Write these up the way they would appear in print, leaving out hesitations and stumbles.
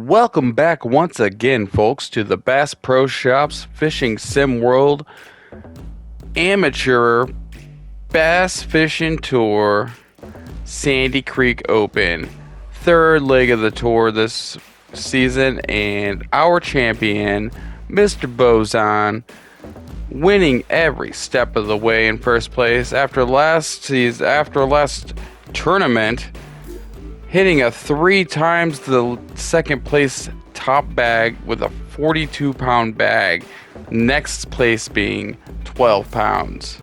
Welcome back once again, folks, to the Bass Pro Shops Fishing Sim World Amateur Bass Fishing Tour Sandy Creek Open. Third leg of the tour this season, and our champion, Mr. Bozon, winning every step of the way in first place after last tournament, hitting a 3 times the second place top bag with a 42-pound bag, next place being 12 pounds.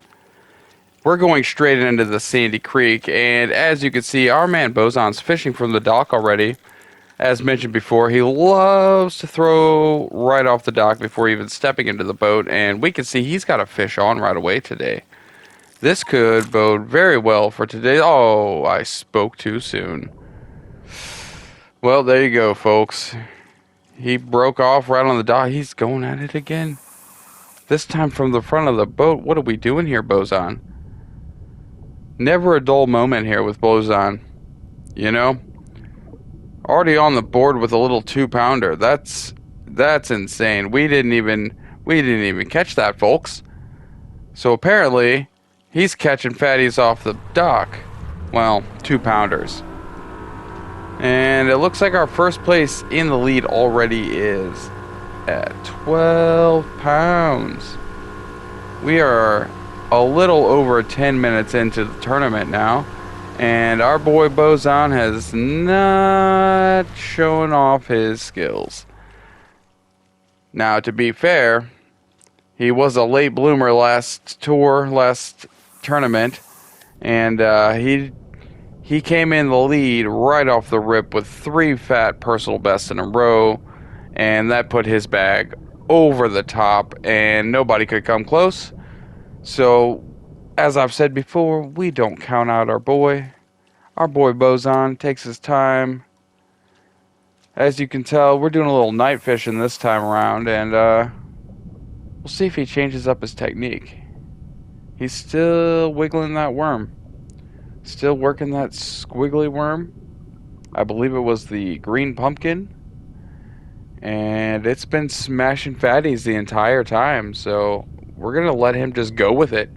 We're going straight into the Sandy Creek, and as you can see, our man Bozon's fishing from the dock already. As mentioned before, he loves to throw right off the dock before even stepping into the boat, and we can see he's got a fish on right away today. This could bode very well for today. Oh, I spoke too soon. Well, there you go, folks. He broke off right on the dock. He's going at it again. This time from the front of the boat. What are we doing here, Bozon? Never a dull moment here with Bozon. You know? Already on the board with a little 2-pounder. That's insane. We didn't even catch that, folks. So apparently, he's catching fatties off the dock. Well, 2-pounders. And it looks like our first place in the lead already is at 12 pounds. We are a little over 10 minutes into the tournament now, and our boy Bozon has not shown off his skills. Now, to be fair, he was a late bloomer last tournament, and he came in the lead right off the rip with 3 fat personal bests in a row, and that put his bag over the top, and nobody could come close. So, as I've said before, we don't count out our boy. Our boy Bozon takes his time. As you can tell, we're doing a little night fishing this time around, and we'll see if he changes up his technique. He's still wiggling that worm. Still working that squiggly worm. I believe it was the green pumpkin. And it's been smashing fatties the entire time. So we're going to let him just go with it.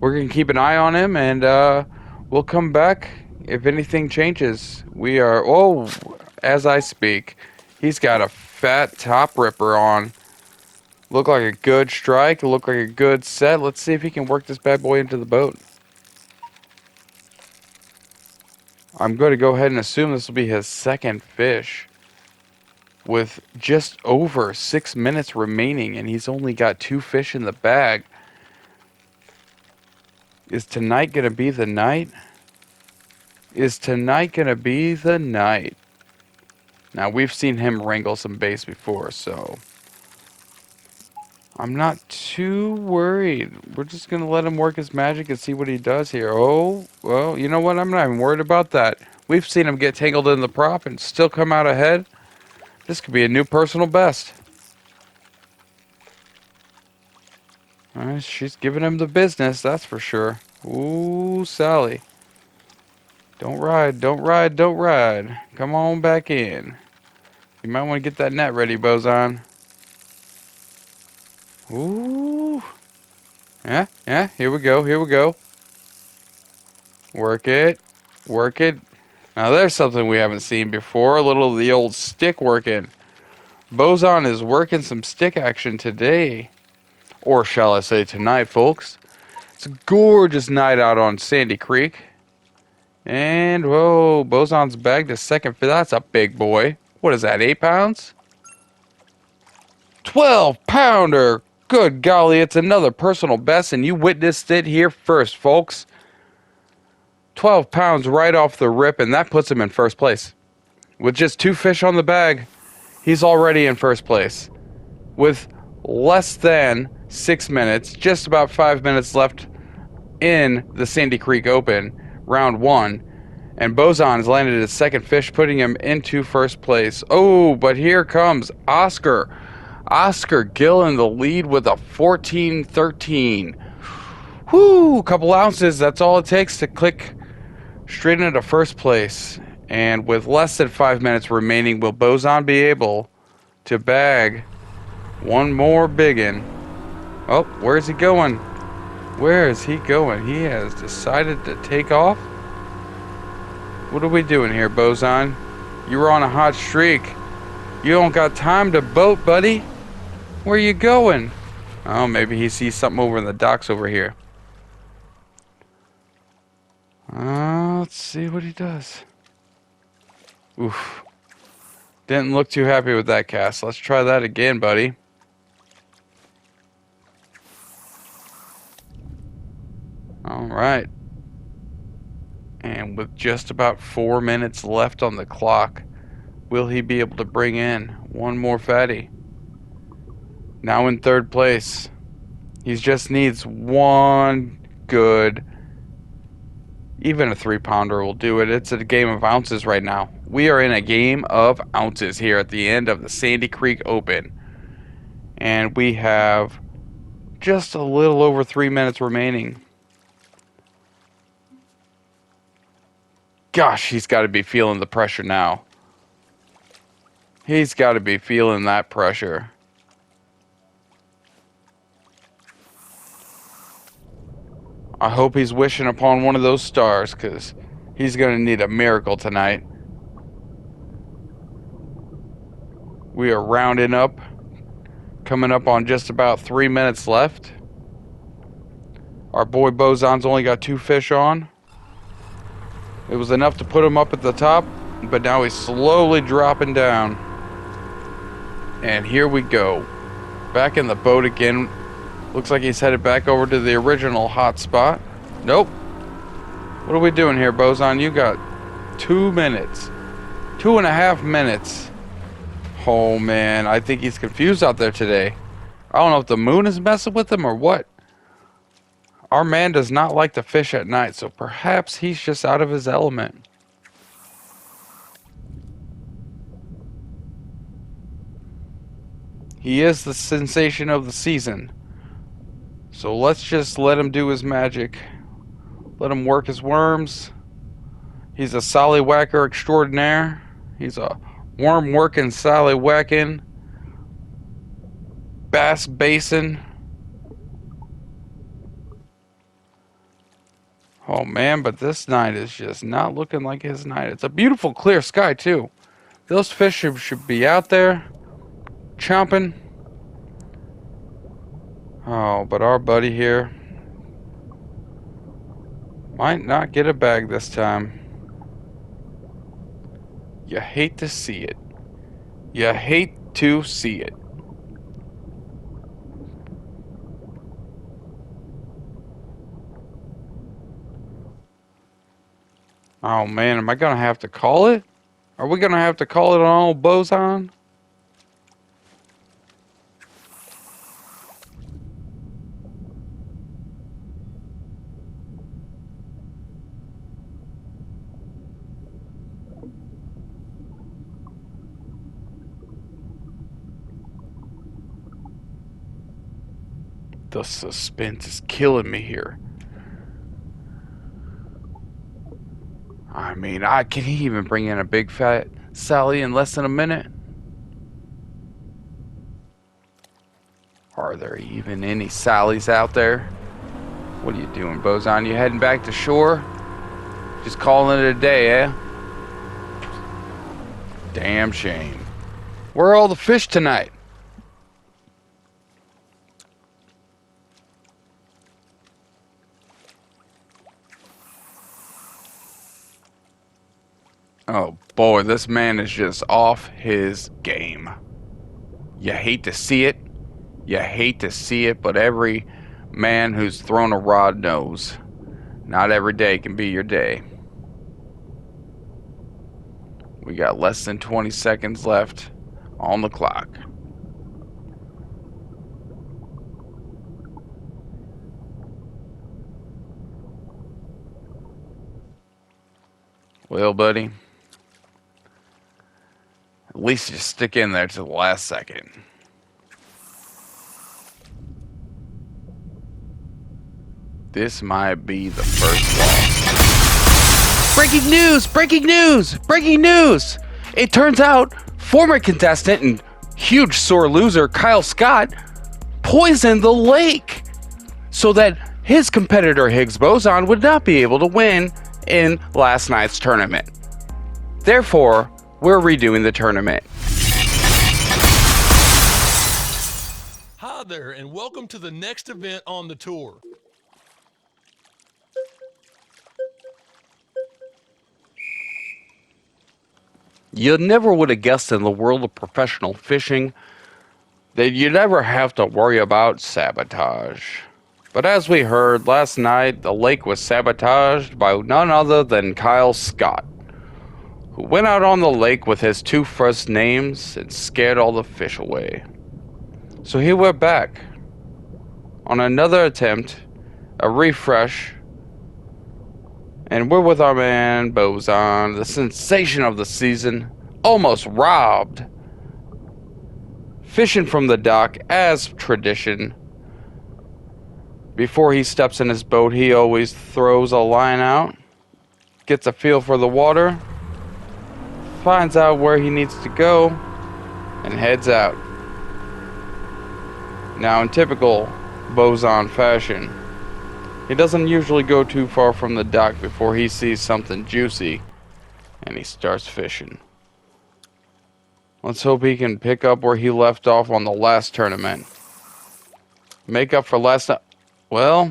We're going to keep an eye on him. And we'll come back if anything changes. We are... Oh, as I speak, he's got a fat top ripper on. Look like a good strike. Look like a good set. Let's see if he can work this bad boy into the boat. I'm going to go ahead and assume this will be his second fish with just over 6 minutes remaining, and he's only got 2 fish in the bag. Is tonight going to be the night? Is tonight going to be the night? Now, we've seen him wrangle some bass before, so I'm not too worried. We're just going to let him work his magic and see what he does here. Oh, well, you know what? I'm not even worried about that. We've seen him get tangled in the prop and still come out ahead. This could be a new personal best. Alright, she's giving him the business, that's for sure. Ooh, Sally. Don't ride, don't ride, don't ride. Come on back in. You might want to get that net ready, Bozon. Ooh. Yeah, here we go, here we go. Work it, work it. Now there's something we haven't seen before, a little of the old stick working. Bozon is working some stick action today. Or shall I say tonight, folks. It's a gorgeous night out on Sandy Creek. And, whoa, Bozon's bagged a second fish. That's a big boy. What is that, 8 pounds? 12-pounder! Good golly, it's another personal best, and you witnessed it here first, folks. 12 pounds right off the rip, and that puts him in first place. With just 2 fish on the bag, he's already in first place. With less than 6 minutes, just about 5 minutes left in the Sandy Creek Open, round 1. And Bozon has landed his second fish, putting him into first place. Oh, but here comes Oscar. Oscar Gill in the lead with a 14-13. Whoo, a couple ounces. That's all it takes to click straight into first place. And with less than 5 minutes remaining, will Bozon be able to bag one more biggin? Oh, where's he going? Where is he going? He has decided to take off? What are we doing here, Bozon? You were on a hot streak. You don't got time to boat, buddy. Where you going? Oh, maybe he sees something over in the docks over here. Let's see what he does. Oof. Didn't look too happy with that cast. Let's try that again, buddy. Alright. And with just about 4 minutes left on the clock, will he be able to bring in one more fatty? Now in third place. He just needs one good, even a 3-pounder will do it. It's a game of ounces right now. We are in a game of ounces here at the end of the Sandy Creek Open. And we have just a little over 3 minutes remaining. Gosh, he's got to be feeling the pressure now. He's got to be feeling that pressure. I hope he's wishing upon one of those stars, because he's going to need a miracle tonight. We are rounding up, coming up on just about 3 minutes left. Our boy Bozon's only got 2 fish on. It was enough to put him up at the top, but now he's slowly dropping down. And here we go. Back in the boat again. Looks like he's headed back over to the original hot spot. Nope. What are we doing here, Bozon? You got 2 minutes. 2.5 minutes. Oh, man. I think he's confused out there today. I don't know if the moon is messing with him or what. Our man does not like to fish at night, so perhaps he's just out of his element. He is the sensation of the season. So let's just let him do his magic. Let him work his worms. He's a sallywhacker extraordinaire. He's a worm working, sallywhacking, bass basin. Oh man, but this night is just not looking like his night. It's a beautiful clear sky too. Those fish should be out there chomping. Oh, but our buddy here might not get a bag this time. You hate to see it. You hate to see it. Oh man, am I gonna have to call it? Are we gonna have to call it on old Bozon? The suspense is killing me here. I mean, can he even bring in a big fat Sally in less than a minute? Are there even any Sallys out there? What are you doing, Bozon? You heading back to shore? Just calling it a day, eh? Damn shame. Where are all the fish tonight? Oh boy, this man is just off his game. You hate to see it. You hate to see it, but every man who's thrown a rod knows not every day can be your day. We got less than 20 seconds left on the clock. Well, buddy, at least just stick in there to the last second. This might be the first loss. Breaking news! Breaking news! Breaking news! It turns out former contestant and huge sore loser Kyle Scott poisoned the lake so that his competitor Higgs Boson would not be able to win in last night's tournament. Therefore, we're redoing the tournament. Hi there, and welcome to the next event on the tour. You never would have guessed in the world of professional fishing that you never have to worry about sabotage. But as we heard last night, the lake was sabotaged by none other than Kyle Scott, who went out on the lake with his two first names and scared all the fish away. So here we're back on another attempt, a refresh, and we're with our man Boson, the sensation of the season, almost robbed. Fishing from the dock as tradition. Before he steps in his boat, he always throws a line out, gets a feel for the water, finds out where he needs to go, and heads out. Now, in typical Boson fashion, he doesn't usually go too far from the dock before he sees something juicy, and he starts fishing. Let's hope he can pick up where he left off on the last tournament. Make up for last time. Well,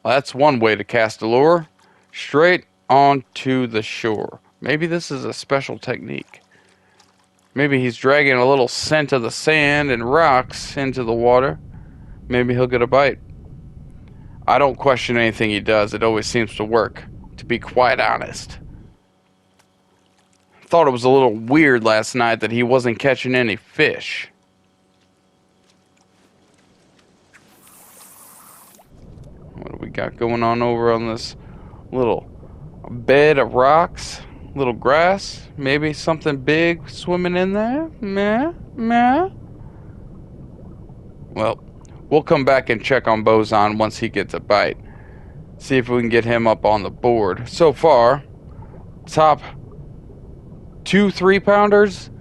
that's one way to cast a lure. Straight onto the shore. Maybe this is a special technique. Maybe he's dragging a little scent of the sand and rocks into the water. Maybe he'll get a bite. I don't question anything he does. It always seems to work, to be quite honest. Thought it was a little weird last night that he wasn't catching any fish. What do we got going on over on this little bed of rocks? Little grass? Maybe something big swimming in there? Meh? Meh? Well, we'll come back and check on Boson once he gets a bite. See if we can get him up on the board. So far, top 2 3-pounders.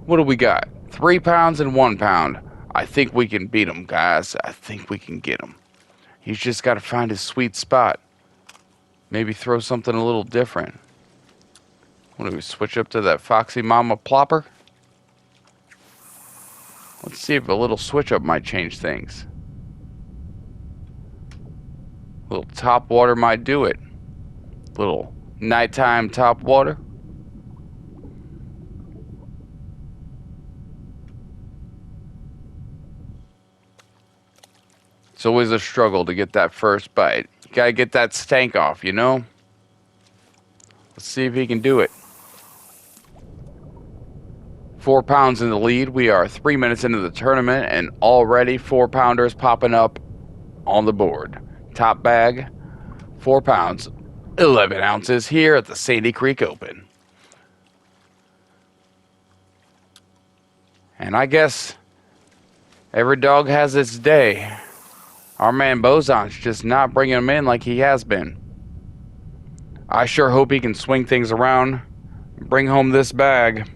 What do we got? 3 pounds and 1 pound. I think we can beat him, guys. I think we can get him. He's just got to find his sweet spot. Maybe throw something a little different. What do we switch up to that Foxy Mama plopper? Let's see if a little switch up might change things. A little top water might do it. Little nighttime top water. It's always a struggle to get that first bite. You gotta get that stank off, you know? Let's see if he can do it. 4 pounds in the lead. We are 3 minutes into the tournament and already 4-pounders popping up on the board. Top bag, 4 pounds, 11 ounces here at the Sandy Creek Open. And I guess every dog has its day. Our man Boson's just not bringing him in like he has been. I sure hope he can swing things around and bring home this bag.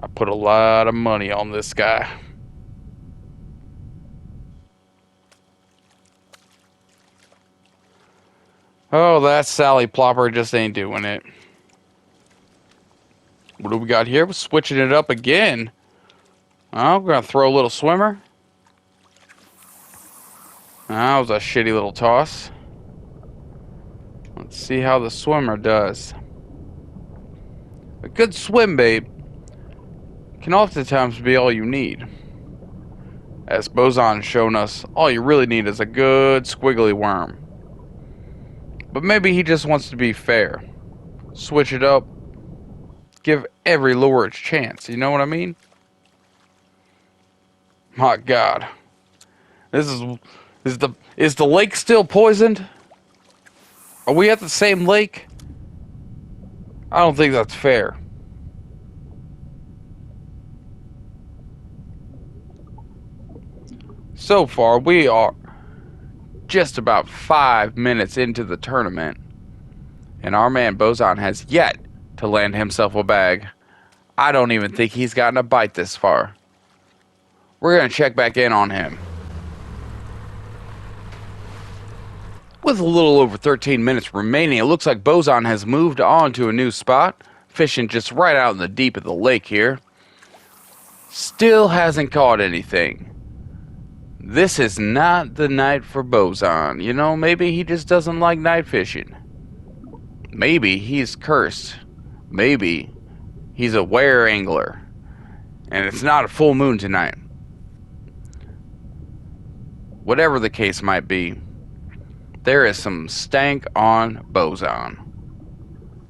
I put a lot of money on this guy. Oh, that Sally Plopper just ain't doing it. What do we got here? We're switching it up again. Oh, we're going to throw a little swimmer. That was a shitty little toss. Let's see how the swimmer does. A good swim bait can oftentimes be all you need. As Boson's shown us, all you really need is a good squiggly worm. But maybe he just wants to be fair. Switch it up. Give every lure its chance. You know what I mean? My God. Is the lake still poisoned? Are we at the same lake? I don't think that's fair. So far, we are just about 5 minutes into the tournament, and our man Bozon has yet to land himself a bag. I don't even think he's gotten a bite this far. We're going to check back in on him. With a little over 13 minutes remaining, it looks like Bozon has moved on to a new spot, fishing just right out in the deep of the lake here. Still hasn't caught anything. This is not the night for Bozon. You know, maybe he just doesn't like night fishing. Maybe he's cursed. Maybe he's a were angler. And it's not a full moon tonight. Whatever the case might be, there is some stank on Bozon.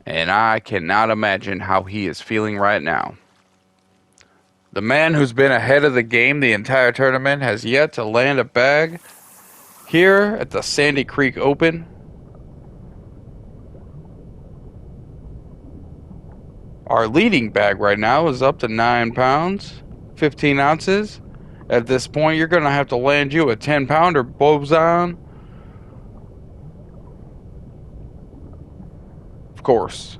And I cannot imagine how he is feeling right now. The man who's been ahead of the game the entire tournament has yet to land a bag here at the Sandy Creek Open. Our leading bag right now is up to 9 pounds, 15 ounces. At this point, you're going to have to land you a 10-pounder, Bozon. Of course,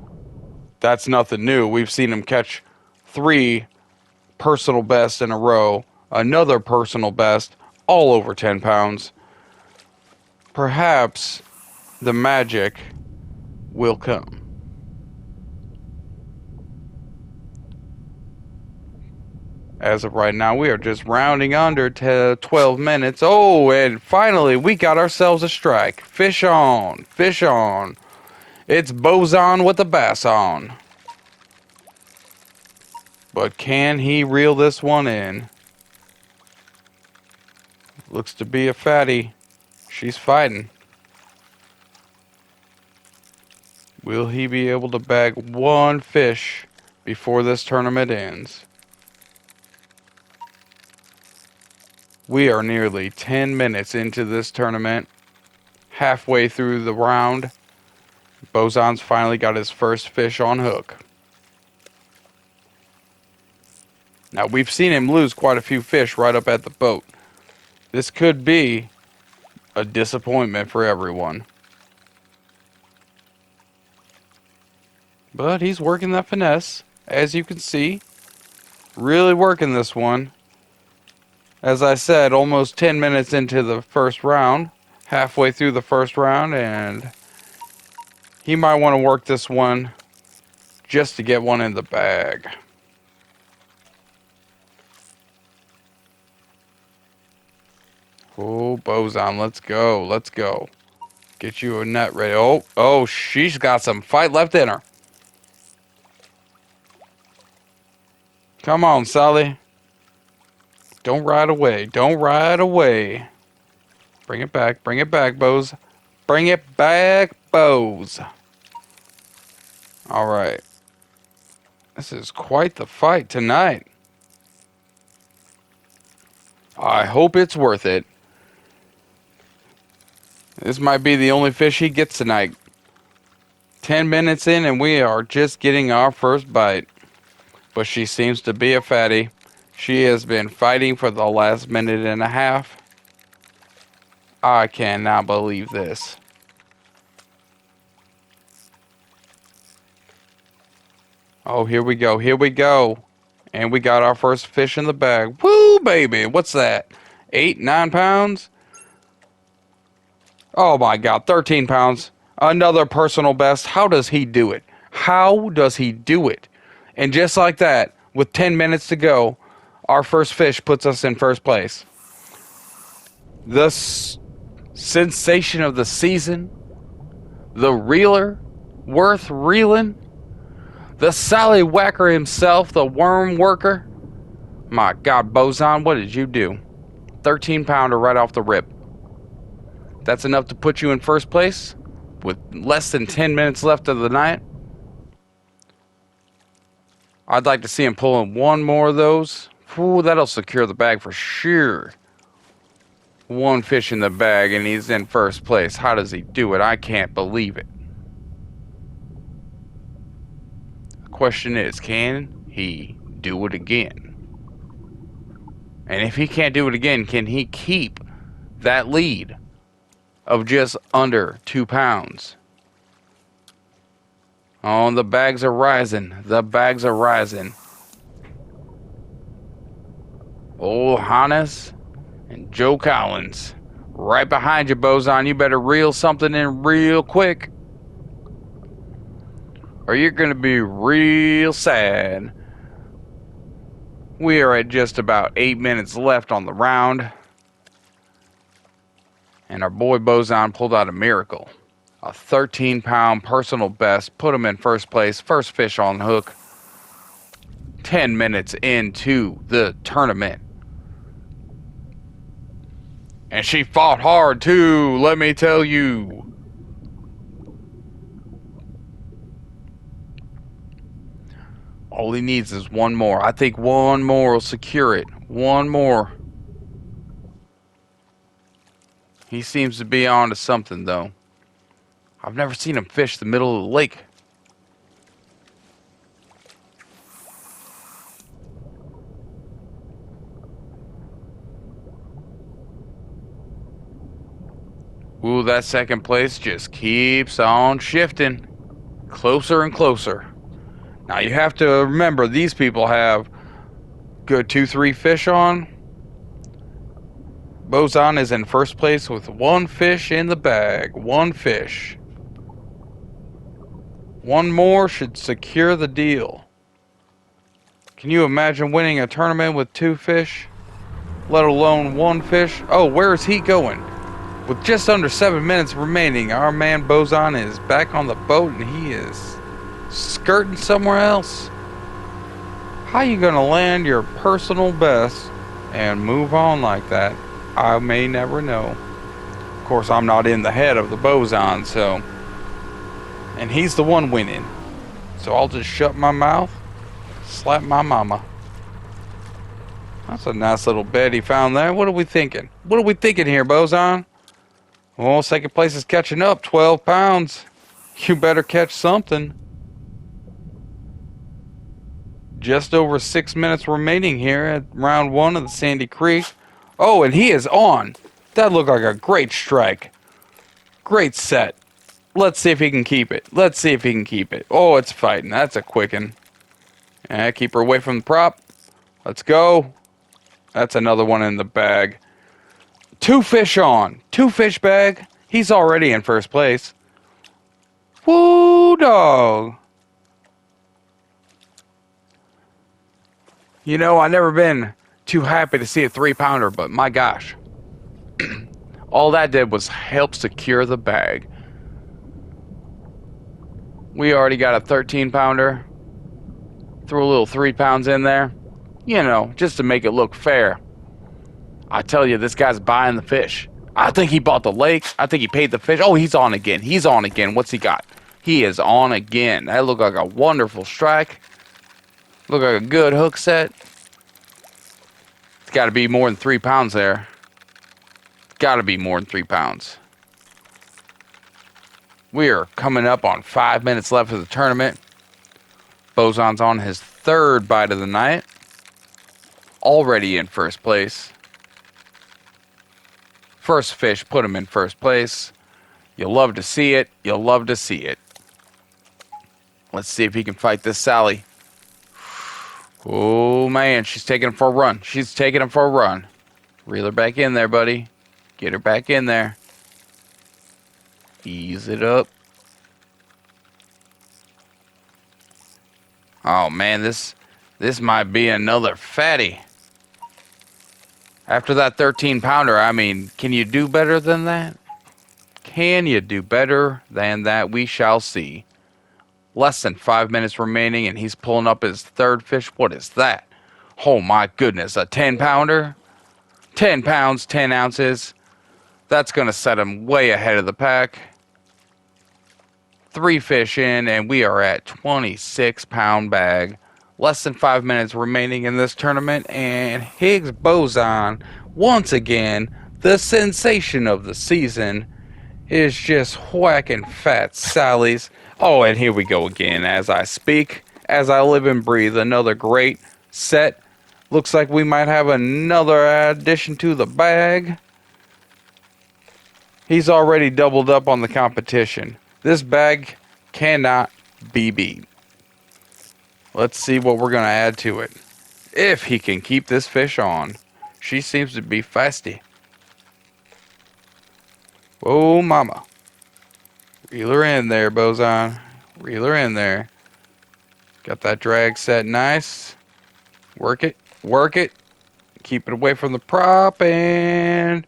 that's nothing new. We've seen him catch 3 personal bests in a row, another personal best, all over 10 pounds. Perhaps the magic will come. As of right now, we are just rounding under to 12 minutes. Oh, and finally, we got ourselves a strike. Fish on, fish on. It's Bozon with the bass on. But can he reel this one in? Looks to be a fatty. She's fighting. Will he be able to bag one fish before this tournament ends? We are nearly 10 minutes into this tournament. Halfway through the round, Bozon's finally got his first fish on hook. Now, we've seen him lose quite a few fish right up at the boat. This could be a disappointment for everyone. But he's working that finesse, as you can see. Really working this one. As I said, almost 10 minutes into the first round. Halfway through the first round, and he might want to work this one just to get one in the bag. Oh, Bozon, let's go. Let's go. Get you a net ready. Oh, she's got some fight left in her. Come on, Sally. Don't ride away. Don't ride away. Bring it back, Boz. Bring it back, Boz. Alright. This is quite the fight tonight. I hope it's worth it. This might be the only fish he gets tonight. 10 minutes in and we are just getting our first bite. But she seems to be a fatty. She has been fighting for the last minute and a half. I cannot believe this. Oh, here we go. Here we go. And we got our first fish in the bag. Woo, baby. What's that? 8, 9 pounds? Oh, my God. 13 pounds. Another personal best. How does he do it? How does he do it? And just like that, with 10 minutes to go, our first fish puts us in first place. The sensation of the season, the reeler, worth reeling, the Sally Whacker himself, the worm worker. My God, Bozon, what did you do? 13 pounder right off the rip. That's enough to put you in first place with less than 10 minutes left of the night. I'd like to see him pull in one more of those. Ooh, that'll secure the bag for sure. One fish in the bag and he's in first place. How does he do it? I can't believe it. The question is, can he do it again? And if he can't do it again, can he keep that lead of just under 2 pounds. Oh, the bags are rising. The bags are rising. Old Hannes and Joe Collins. Right behind you, Boson. You better reel something in real quick, or you're going to be real sad. We are at just about 8 minutes left on the round. And our boy Boson pulled out a miracle. A 13-pound personal best. Put him in first place. First fish on the hook. 10 minutes into the tournament. And she fought hard too, let me tell you. All he needs is one more. I think one more will secure it. One more. He seems to be on to something, though. I've never seen him fish the middle of the lake. Ooh, that second place just keeps on shifting. Closer and closer. Now you have to remember, these people have good 2-3 fish on. Boson is in first place with one fish in the bag. One fish. One more should secure the deal. Can you imagine winning a tournament with 2 fish? Let alone 1 fish? Oh, where is he going? With just under 7 minutes remaining, our man Boson is back on the boat and he is skirting somewhere else. How you gonna land your personal best and move on like that? I may never know. Of course, I'm not in the head of the Boson, so... And he's the one winning. So I'll just shut my mouth, slap my mama. That's a nice little bed he found there. What are we thinking? What are we thinking here, Boson? Well, second place is catching up. 12 pounds. You better catch something. Just over 6 minutes remaining here at round 1 of the Sandy Creek. Oh, and he is on. That looked like a great strike. Great set. Let's see if he can keep it. Let's see if he can keep it. Oh, it's fighting. That's a quickin'. Yeah, keep her away from the prop. Let's go. That's another one in the bag. 2 fish on. 2 fish bag. He's already in first place. Woo, dog. You know, I've never been too happy to see a 3-pounder, but my gosh. All that did was help secure the bag. We already got a 13-pounder. Threw a little 3 pounds in there. You know, just to make it look fair. I tell you, this guy's buying the fish. I think he bought the lake. I think he paid the fish. Oh, he's on again. He's on again. What's he got? He is on again. That looked like a wonderful strike. Looked like a good hook set. It's got to be more than 3 pounds there. Got to be more than 3 pounds. We are coming up on 5 minutes left of the tournament. Boson's on his 3rd bite of the night. Already in first place. First fish put him in first place. You'll love to see it. You'll love to see it. Let's see if he can fight this Sally. Oh, man. She's taking him for a run. She's taking him for a run. Reel her back in there, buddy. Get her back in there. Ease it up. Oh, man. This might be another fatty. After that 13-pounder, I mean, can you do better than that? Can you do better than that? We shall see. Less than 5 minutes remaining, and he's pulling up his 3rd fish. What is that? Oh, my goodness. A 10-pounder? 10 pounds, 10 ounces. That's going to set him way ahead of the pack. 3 fish in, and we are at 26-pound bag. Less than 5 minutes remaining in this tournament, and Higgs Boson, once again, the sensation of the season, is just whacking fat sallies. Oh, and here we go again as I speak, as I live and breathe. Another great set. Looks like we might have another addition to the bag. He's already doubled up on the competition. This bag cannot be beat. Let's see what we're going to add to it. If he can keep this fish on. She seems to be feisty. Oh, mama. Reel her in there, Boson. Reel her in there. Got that drag set nice. Work it. Work it. Keep it away from the prop. And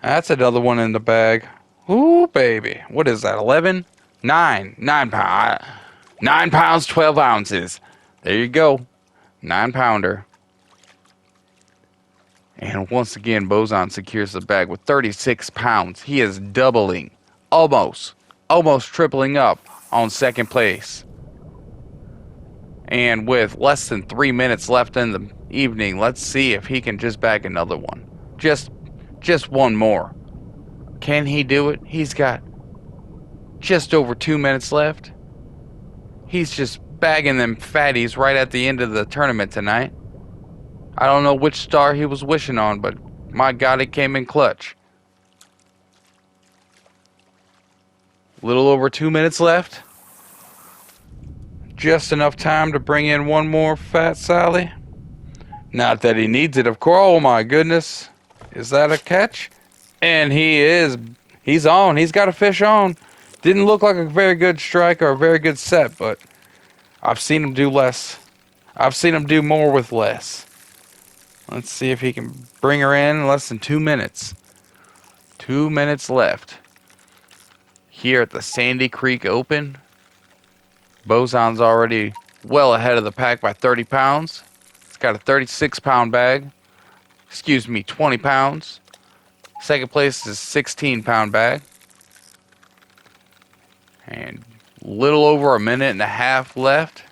that's another one in the bag. Ooh, baby. What is that, 11? 9. 9 pounds. 9 pounds, 12 ounces. There you go. 9-pounder. And once again, Boson secures the bag with 36 pounds. He is doubling. Almost tripling up on second place. And with less than 3 minutes left in the evening, let's see if he can just bag another one. Just one more. Can he do it? He's got just over 2 minutes left. He's just bagging them fatties right at the end of the tournament tonight. I don't know which star he was wishing on, but my God, it came in clutch. Little over 2 minutes left. Just enough time to bring in one more fat Sally. Not that he needs it, of course. Oh my goodness. Is that a catch? And he's on. He's got a fish on. Didn't look like a very good strike or a very good set, but I've seen him do less. I've seen him do more with less. Let's see if he can bring her in less than 2 minutes. 2 minutes left. Here at the Sandy Creek Open. Boson's already well ahead of the pack by 30 pounds. It's got a 36-pound bag. Excuse me, 20 pounds. Second place is a 16-pound bag. And little over a minute and a half left.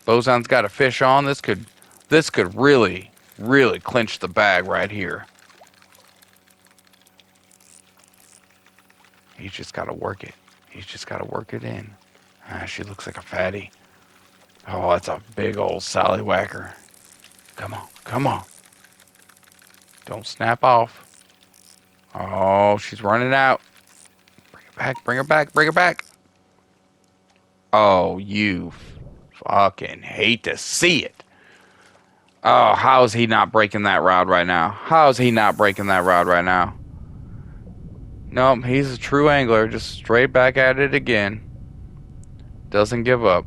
Boson's got a fish on. This could really clinch the bag right here. He's just got to work it. He's just got to work it in. She looks like a fatty. Oh, that's a big old sallywhacker. Come on, come on. Don't snap off. Oh, she's running out. Bring her back, bring her back, bring her back. Oh, you fucking hate to see it. Oh, how is he not breaking that rod right now? How is he not breaking that rod right now? Nope, he's a true angler. Just straight back at it again. Doesn't give up.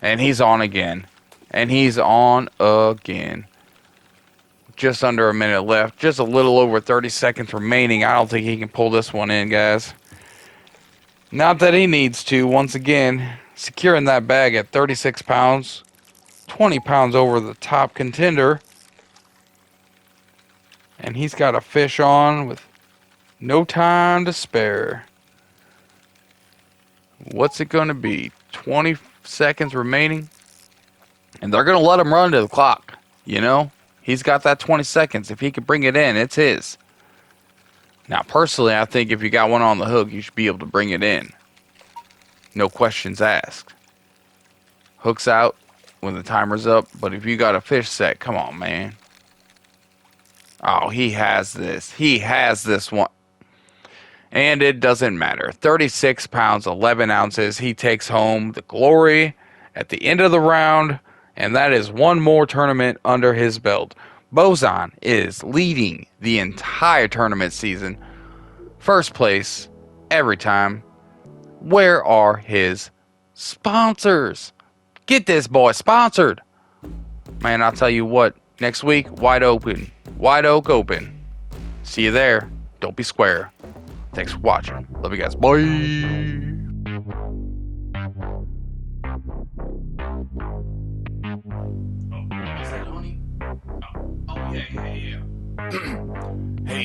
And he's on again. And he's on again. Just under a minute left. Just a little over 30 seconds remaining. I don't think he can pull this one in, guys. Not that he needs to. Once again, securing that bag at 36 pounds. 20 pounds over the top contender. And he's got a fish on with no time to spare. What's it going to be? 20 seconds remaining? And they're going to let him run to the clock. You know? He's got that 20 seconds. If he can bring it in, it's his. Now, personally, I think if you got one on the hook, you should be able to bring it in. No questions asked. Hook's out when the timer's up. But if you got a fish set, come on, man. Oh, he has this. He has this one. And it doesn't matter. 36 pounds, 11 ounces. He takes home the glory at the end of the round. And that is one more tournament under his belt. Boson is leading the entire tournament season. First place every time. Where are his sponsors? Get this boy sponsored. Man, I'll tell you what. Next week, wide open. Wide Oak Open. See you there. Don't be square. Thanks for watching. Love you guys. Bye. Hey,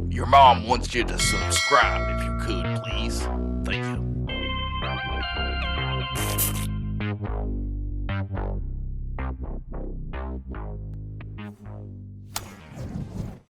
your mom wants you to subscribe if you could, please. Thank you.